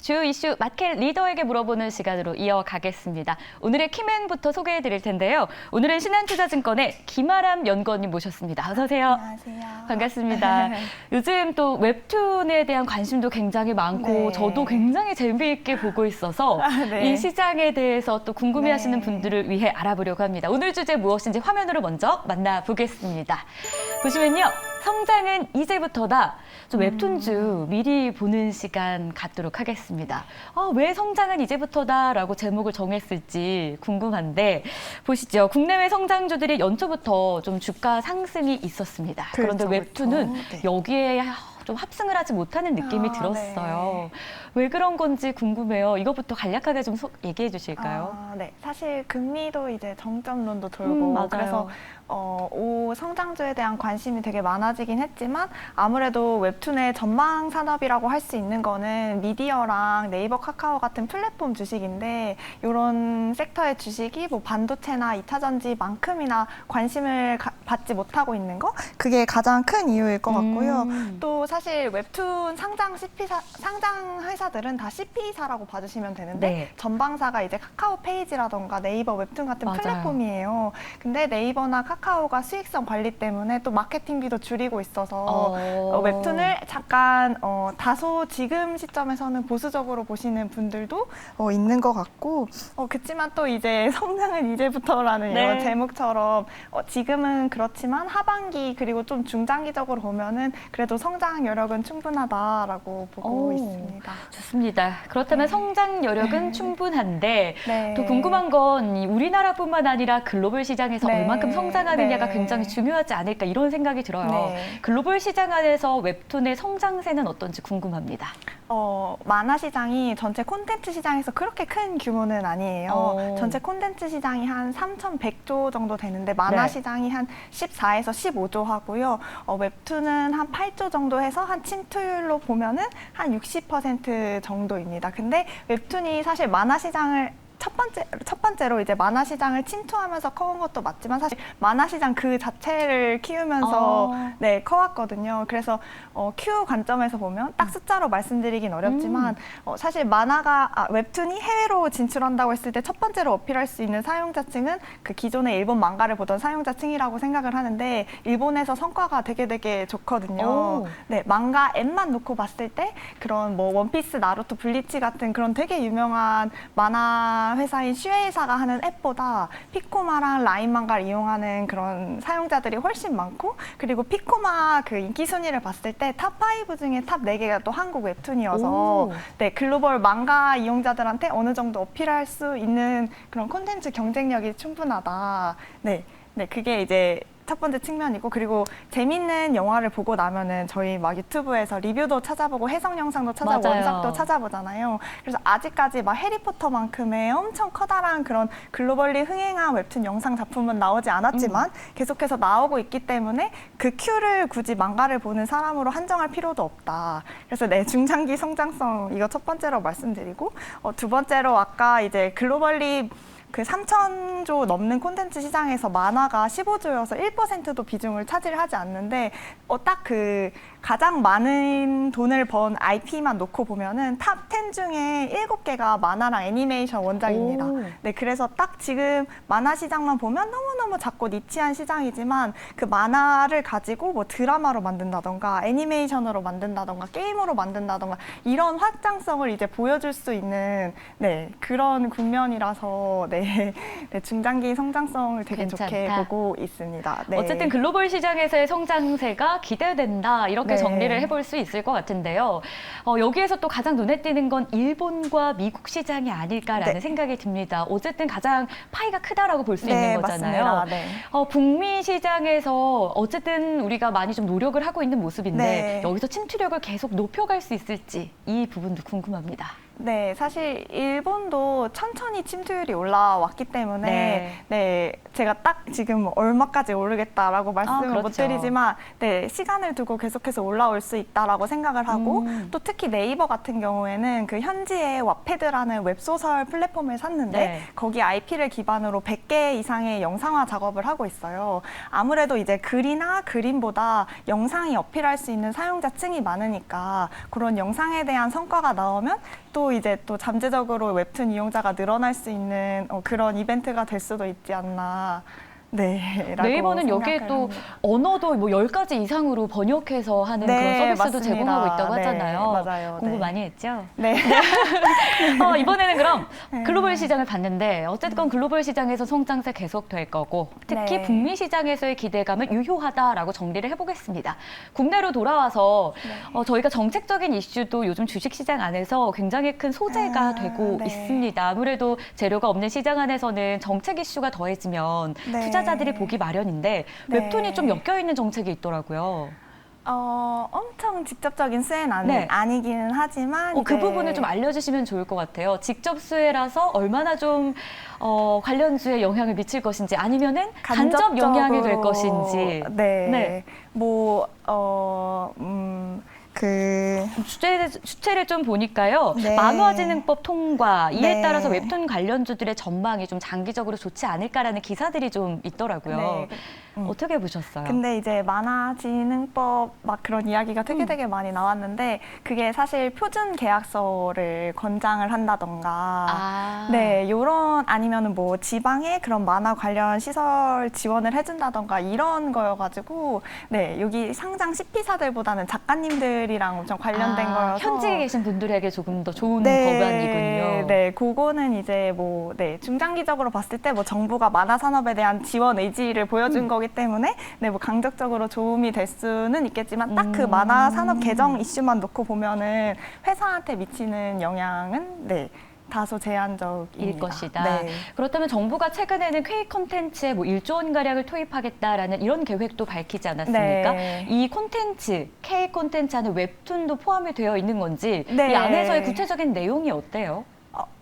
주요 이슈 마켓 리더에게 물어보는 시간으로 이어가겠습니다. 오늘의 키맨부터 소개해드릴 텐데요. 오늘은 신한투자증권의 김아람 연구원님 모셨습니다. 어서 오세요. 안녕하세요. 반갑습니다. 요즘 또 웹툰에 대한 관심도 굉장히 많고 네. 저도 굉장히 재미있게 보고 있어서 네. 이 시장에 대해서 또 궁금해하시는 네. 분들을 위해 알아보려고 합니다. 오늘 주제 무엇인지 화면으로 먼저 만나보겠습니다. 보시면요. 성장은 이제부터다. 좀 웹툰주 미리 보는 시간 갖도록 하겠습니다. 왜 성장은 이제부터다라고 제목을 정했을지 궁금한데 보시죠. 국내외 성장주들이 연초부터 좀 주가 상승이 있었습니다. 그런데 웹툰은 네. 여기에 좀 합승을 하지 못하는 느낌이 들었어요. 네. 왜 그런 건지 궁금해요. 이것부터 간략하게 좀 얘기해 주실까요? 네. 사실 금리도 이제 정점론도 돌고 맞아요. 그래서 성장주에 대한 관심이 되게 많아지긴 했지만 아무래도 웹툰의 전망 산업이라고 할 수 있는 거는 미디어랑 네이버, 카카오 같은 플랫폼 주식인데 이런 섹터의 주식이 뭐 반도체나 2차 전지만큼이나 관심을 받지 못하고 있는 거 그게 가장 큰 이유일 것 같고요. 또 사실 웹툰 상장 회사들은 다 CP사라고 봐주시면 되는데 네. 전방사가 이제 카카오 페이지라던가 네이버 웹툰 같은 맞아요. 플랫폼이에요. 근데 네이버나 카카오가 수익성 관리 때문에 또 마케팅비도 줄이고 있어서 웹툰을 잠깐 다소 지금 시점에서는 보수적으로 보시는 분들도 있는 것 같고 그렇지만 또 이제 성장은 이제부터라는 네. 이런 제목처럼 지금은 그렇지만 하반기 그리고 좀 중장기적으로 보면은 그래도 성장 여력은 충분하다라고 보고 있습니다. 좋습니다. 그렇다면 네. 성장 여력은 충분한데 네. 또 궁금한 건 이 우리나라뿐만 아니라 글로벌 시장에서 네. 얼만큼 성장하느냐가 네. 굉장히 중요하지 않을까 이런 생각이 들어요. 네. 글로벌 시장 안에서 웹툰의 성장세는 어떤지 궁금합니다. 만화 시장이 전체 콘텐츠 시장에서 그렇게 큰 규모는 아니에요. 전체 콘텐츠 시장이 한 3,100조 정도 되는데 만화 네. 시장이 한 14에서 15조 하고요. 웹툰은 한 8조 정도 해서 한 침투율로 보면은 한 60% 정도입니다. 근데 웹툰이 사실 만화 시장을 첫 번째로 이제 만화 시장을 침투하면서 커온 것도 맞지만 사실 만화 시장 그 자체를 키우면서 커왔거든요. 그래서 Q 관점에서 보면 딱 숫자로 말씀드리긴 어렵지만 사실 웹툰이 해외로 진출한다고 했을 때 첫 번째로 어필할 수 있는 사용자층은 그 기존의 일본 망가를 보던 사용자층이라고 생각을 하는데 일본에서 성과가 되게 좋거든요. 네, 망가 앱만 놓고 봤을 때 그런 뭐 원피스, 나루토, 블리치 같은 그런 되게 유명한 만화 회사인 슈에이사가 하는 앱보다 피코마랑 라인망가를 이용하는 그런 사용자들이 훨씬 많고 그리고 피코마 그 인기 순위를 봤을 때 탑 5 중에 탑 4개가 또 한국 웹툰이어서 글로벌 망가 이용자들한테 어느 정도 어필할 수 있는 그런 콘텐츠 경쟁력이 충분하다. 네, 그게 이제 첫 번째 측면이고 그리고 재밌는 영화를 보고 나면은 저희 막 유튜브에서 리뷰도 찾아보고 해석 영상도 찾아보고 맞아요. 원작도 찾아보잖아요. 그래서 아직까지 막 해리포터만큼의 엄청 커다란 그런 글로벌리 흥행한 웹툰 영상 작품은 나오지 않았지만 계속해서 나오고 있기 때문에 그 큐를 굳이 망가를 보는 사람으로 한정할 필요도 없다. 그래서 중장기 성장성 이거 첫 번째로 말씀드리고 두 번째로 아까 이제 글로벌리 그 3,000조 넘는 콘텐츠 시장에서 만화가 15조여서 1%도 비중을 차지하지 않는데 딱 그 가장 많은 돈을 번 IP만 놓고 보면은 탑 10 중에 7개가 만화랑 애니메이션 원작입니다. 네, 그래서 딱 지금 만화 시장만 보면 너무너무 작고 니치한 시장이지만 그 만화를 가지고 뭐 드라마로 만든다던가 애니메이션으로 만든다던가 게임으로 만든다던가 이런 확장성을 이제 보여줄 수 있는 그런 국면이라서 중장기 성장성을 되게 괜찮다. 좋게 보고 있습니다. 네. 어쨌든 글로벌 시장에서의 성장세가 기대된다 이렇게 정리를 해볼 수 있을 것 같은데요. 여기에서 또 가장 눈에 띄는 건 일본과 미국 시장이 아닐까라는 생각이 듭니다. 어쨌든 가장 파이가 크다라고 볼 수 있는 거잖아요. 맞습니다. 북미 시장에서 어쨌든 우리가 많이 좀 노력을 하고 있는 모습인데 여기서 침투력을 계속 높여갈 수 있을지 이 부분도 궁금합니다. 네, 사실 일본도 천천히 침투율이 올라왔기 때문에 제가 딱 지금 얼마까지 오르겠다라고 말씀을 못 드리지만 시간을 두고 계속해서 올라올 수 있다라고 생각을 하고 또 특히 네이버 같은 경우에는 그 현지에 왓패드라는 웹소설 플랫폼을 샀는데 거기 IP를 기반으로 100개 이상의 영상화 작업을 하고 있어요. 아무래도 이제 글이나 그림보다 영상이 어필할 수 있는 사용자층이 많으니까 그런 영상에 대한 성과가 나오면 또 이제 또 잠재적으로 웹툰 이용자가 늘어날 수 있는 그런 이벤트가 될 수도 있지 않나. 네. 라고 네이버는 여기에 생각을 또 합니다. 언어도 뭐 10가지 이상으로 번역해서 하는 네, 그런 서비스도 맞습니다. 제공하고 있다고 네, 하잖아요. 맞아요. 공부 네. 많이 했죠? 네. 이번에는 그럼 네. 글로벌 시장을 봤는데 어쨌든 글로벌 시장에서 성장세 계속될 거고 특히 네. 북미 시장에서의 기대감은 유효하다라고 정리를 해보겠습니다. 국내로 돌아와서 네. 저희가 정책적인 이슈도 요즘 주식시장 안에서 굉장히 큰 소재가 되고 네. 있습니다. 아무래도 재료가 없는 시장 안에서는 정책 이슈가 더해지면 네. 투자자들이 보기 마련인데 네. 웹툰이 좀 엮여있는 정책이 있더라고요. 엄청 직접적인 수혜는 네. 아니기는 하지만 그 이제 부분을 좀 알려주시면 좋을 것 같아요. 직접 수혜라서 얼마나 좀 관련주에 영향을 미칠 것인지 아니면은 간접 영향이 될 것인지. 네. 네. 주체를 좀 보니까요. 네. 만화진흥법 통과 이에 네. 따라서 웹툰 관련주들의 전망이 좀 장기적으로 좋지 않을까라는 기사들이 좀 있더라고요. 네. 어떻게 보셨어요? 근데 이제 만화진흥법 막 그런 이야기가 되게 많이 나왔는데 그게 사실 표준 계약서를 권장을 한다던가 네, 요런 아니면은 뭐 지방에 그런 만화 관련 시설 지원을 해준다던가 이런 거여가지고 네, 여기 상장 CP사들보다는 작가님들이랑 엄청 관련된 거여서 현직에 계신 분들에게 조금 더 좋은 네, 법안이군요. 네, 그거는 이제 뭐 네, 중장기적으로 봤을 때 뭐 정부가 만화 산업에 대한 지원 의지를 보여준 거기 때문에 네, 뭐 강적적으로 도움이 될 수는 있겠지만 딱 그 만화 산업 개정 이슈만 놓고 보면은 회사한테 미치는 영향은 네. 다소 제한적일 일 것이다. 네. 그렇다면 정부가 최근에는 K 콘텐츠에 뭐 1조 원 가량을 투입하겠다라는 이런 계획도 밝히지 않았습니까? 네. 이 콘텐츠, K 콘텐츠 안에 웹툰도 포함이 되어 있는 건지 네. 이 안에서의 구체적인 내용이 어때요?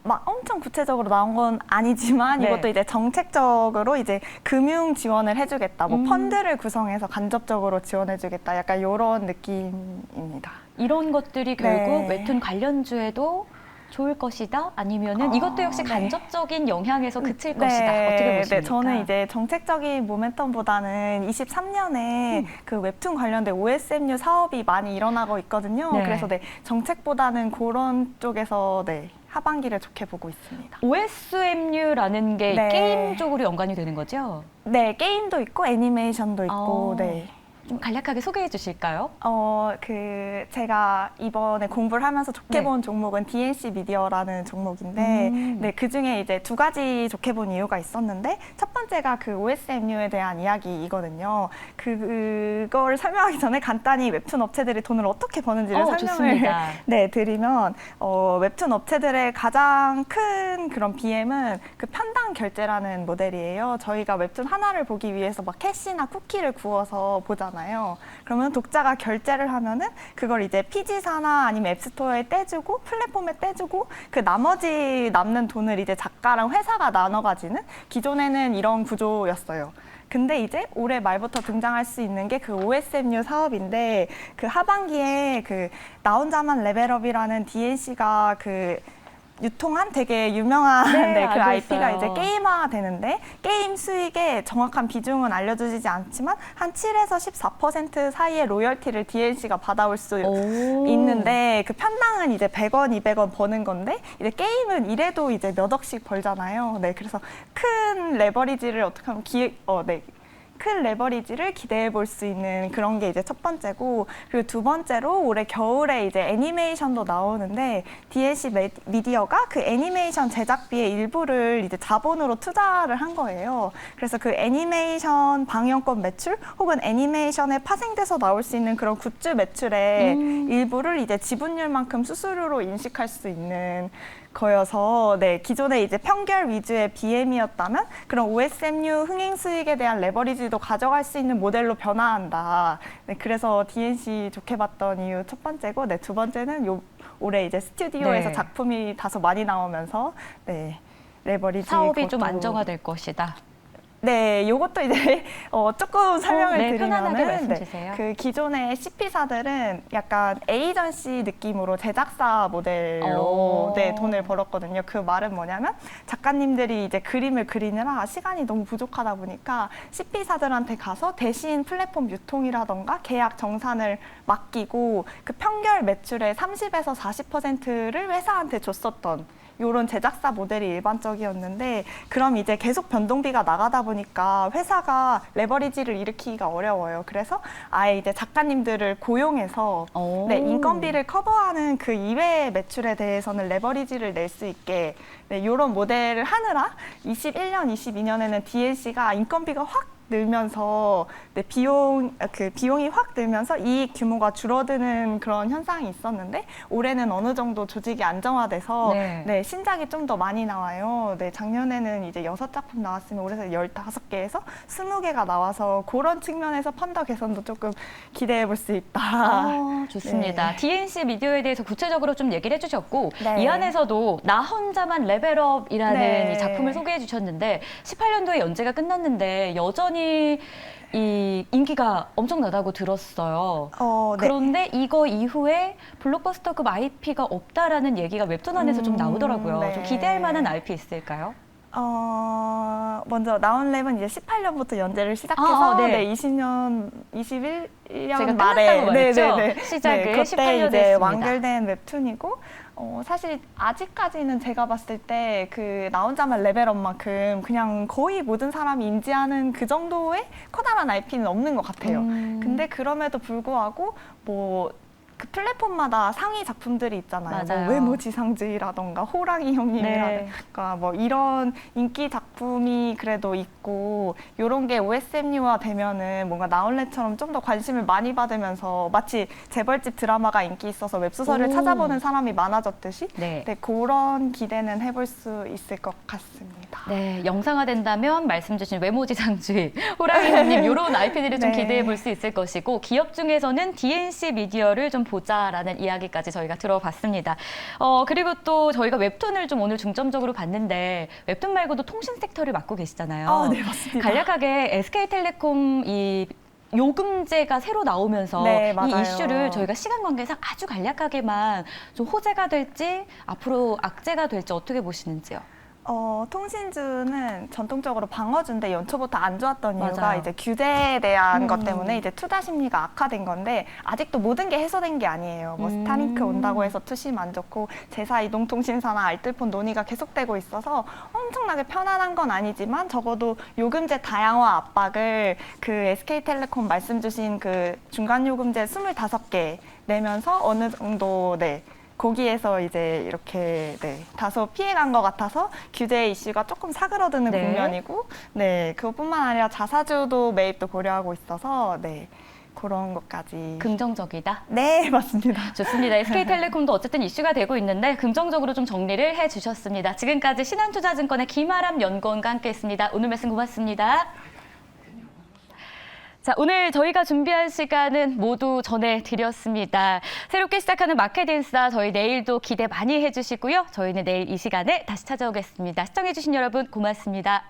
막 엄청 구체적으로 나온 건 아니지만 네. 이것도 이제 정책적으로 이제 금융 지원을 해주겠다, 뭐 펀드를 구성해서 간접적으로 지원해주겠다, 약간 이런 느낌입니다. 이런 것들이 결국 네. 웹툰 관련주에도 좋을 것이다? 아니면은 이것도 역시 네. 간접적인 영향에서 그칠 것이다? 어떻게 보십니까? 네, 저는 이제 정책적인 모멘텀보다는 23년에 그 웹툰 관련된 OSMU 사업이 많이 일어나고 있거든요. 네. 그래서 네, 정책보다는 그런 쪽에서 네, 하반기를 좋게 보고 있습니다. OSMU라는 게 네. 게임 쪽으로 연관이 되는 거죠? 네, 게임도 있고 애니메이션도 있고, 네. 좀 간략하게 소개해 주실까요? 제가 이번에 공부를 하면서 좋게 네. 본 종목은 DNC 미디어라는 종목인데, 네, 그 중에 이제 두 가지 좋게 본 이유가 있었는데, 첫 번째가 그 OSMU에 대한 이야기이거든요. 그걸 설명하기 전에 간단히 웹툰 업체들이 돈을 어떻게 버는지를 설명을 좋습니다. 네, 드리면, 웹툰 업체들의 가장 큰 그런 BM은 그 편당 결제라는 모델이에요. 저희가 웹툰 하나를 보기 위해서 막 캐시나 쿠키를 구워서 보잖아요. 그러면 독자가 결제를 하면은 그걸 이제 PG사나 아니면 앱스토어에 떼주고 플랫폼에 떼주고 그 나머지 남는 돈을 이제 작가랑 회사가 나눠 가지는 기존에는 이런 구조였어요. 근데 이제 올해 말부터 등장할 수 있는 게 그 OSMU 사업인데 그 하반기에 그 나 혼자만 레벨업이라는 DNC가 그 유통한 되게 유명한 네, 그 알고 IP가 있어요. 이제 게임화 되는데 게임 수익의 정확한 비중은 알려주지 않지만 한 7에서 14% 사이의 로열티를 DNC가 받아올 수 있는데 그 편당은 이제 100원, 200원 버는 건데 이제 게임은 이래도 이제 몇 억씩 벌잖아요. 네, 그래서 큰 레버리지를 어떻게 하면 큰 레버리지를 기대해 볼 수 있는 그런 게 이제 첫 번째고, 그리고 두 번째로 올해 겨울에 이제 애니메이션도 나오는데 DNC 미디어가 그 애니메이션 제작비의 일부를 이제 자본으로 투자를 한 거예요. 그래서 그 애니메이션 방영권 매출 혹은 애니메이션에 파생돼서 나올 수 있는 그런 굿즈 매출의 일부를 이제 지분율만큼 수수료로 인식할 수 있는 거여서 네, 기존에 이제 평결 위주의 BM이었다면 그런 OSMU 흥행 수익에 대한 레버리지도 가져갈 수 있는 모델로 변화한다. 네, 그래서 DNC 좋게 봤던 이유 첫 번째고, 네, 두 번째는 올해 이제 스튜디오에서 네. 작품이 다소 많이 나오면서 네, 레버리지 사업이 좀 그것도- 안정화될 것이다. 네, 요것도 이제 조금 설명을 네, 편안하게 드리면은 말씀 주세요. 그 기존의 CP사들은 약간 에이전시 느낌으로 제작사 모델로 돈을 벌었거든요. 그 말은 뭐냐면 작가님들이 이제 그림을 그리느라 시간이 너무 부족하다 보니까 CP사들한테 가서 대신 플랫폼 유통이라던가 계약 정산을 맡기고 그 평결 매출의 30에서 40%를 회사한테 줬었던 이런 제작사 모델이 일반적이었는데 그럼 이제 계속 변동비가 나가다 보니까 회사가 레버리지를 일으키기가 어려워요. 그래서 아예 이제 작가님들을 고용해서 인건비를 커버하는 그 이외의 매출에 대해서는 레버리지를 낼 수 있게 이런 모델을 하느라 21년, 22년에는 DLC가 인건비가 확 늘면서 비용이 확 늘면서 이익 규모가 줄어드는 그런 현상이 있었는데 올해는 어느 정도 조직이 안정화돼서 신작이 좀 더 많이 나와요. 작년에는 이제 6작품 나왔으면 올해는 15개에서 20개가 나와서 그런 측면에서 펀더 개선도 조금 기대해 볼 수 있다. 좋습니다. DNC 미디어에 대해서 구체적으로 좀 얘기를 해주셨고 네. 이 안에서도 나 혼자만 레벨업이라는 네. 이 작품을 소개해 주셨는데 18년도에 연재가 끝났는데 여전히 이 인기가 엄청나다고 들었어요. 그런데 이거 이후에 블록버스터급 IP가 없다라는 얘기가 웹툰 안에서 좀 나오더라고요. 좀 기대할 만한 IP 있을까요? 먼저 나온랩은 이제 18년부터 연재를 시작해서 21년 제가 말에 끝났다고 말했죠? 시작을 그때 18년에 이제 했습니다. 완결된 웹툰이고 사실 아직까지는 제가 봤을 때 그 나 혼자만 레벨업만큼 그냥 거의 모든 사람이 인지하는 그 정도의 커다란 IP는 없는 것 같아요. 근데 그럼에도 불구하고 그 플랫폼마다 상위 작품들이 있잖아요. 맞아요. 외모지상주의라던가 호랑이 형님이라던가 이런 인기 작품이 그래도 있고 이런 게 OSMU화 되면은 뭔가 나올렛처럼 좀 더 관심을 많이 받으면서 마치 재벌집 드라마가 인기 있어서 웹소설을 찾아보는 사람이 많아졌듯이 그런 기대는 해볼 수 있을 것 같습니다. 네, 영상화된다면 말씀 주신 외모지상주의, 호랑이 형님 이런 IP들을 좀 기대해 볼 수 있을 것이고 기업 중에서는 DNC 미디어를 좀 보자라는 이야기까지 저희가 들어봤습니다. 그리고 또 저희가 웹툰을 좀 오늘 중점적으로 봤는데 웹툰 말고도 통신 섹터를 맡고 계시잖아요. 네, 맞습니다. 간략하게 SK텔레콤 이 요금제가 새로 나오면서 이 이슈를 저희가 시간 관계상 아주 간략하게만 좀 호재가 될지 앞으로 악재가 될지 어떻게 보시는지요? 통신주는 전통적으로 방어주인데 연초부터 안 좋았던 이유가 이제 규제에 대한 것 때문에 이제 투자 심리가 악화된 건데 아직도 모든 게 해소된 게 아니에요. 스타링크 온다고 해서 투심 안 좋고 제사 이동통신사나 알뜰폰 논의가 계속되고 있어서 엄청나게 편안한 건 아니지만 적어도 요금제 다양화 압박을 그 SK텔레콤 말씀 주신 그 중간 요금제 25개 내면서 어느 정도 거기에서 이제 이렇게 다소 피해간 것 같아서 규제 이슈가 조금 사그러드는 국면이고 그것뿐만 아니라 자사주도 매입도 고려하고 있어서 그런 것까지 긍정적이다? 네, 맞습니다. 좋습니다. SK텔레콤도 어쨌든 이슈가 되고 있는데 긍정적으로 좀 정리를 해주셨습니다. 지금까지 신한투자증권의 김아람 연구원과 함께했습니다. 오늘 말씀 고맙습니다. 자, 오늘 저희가 준비한 시간은 모두 전해드렸습니다. 새롭게 시작하는 마켓인싸 저희 내일도 기대 많이 해주시고요. 저희는 내일 이 시간에 다시 찾아오겠습니다. 시청해주신 여러분 고맙습니다.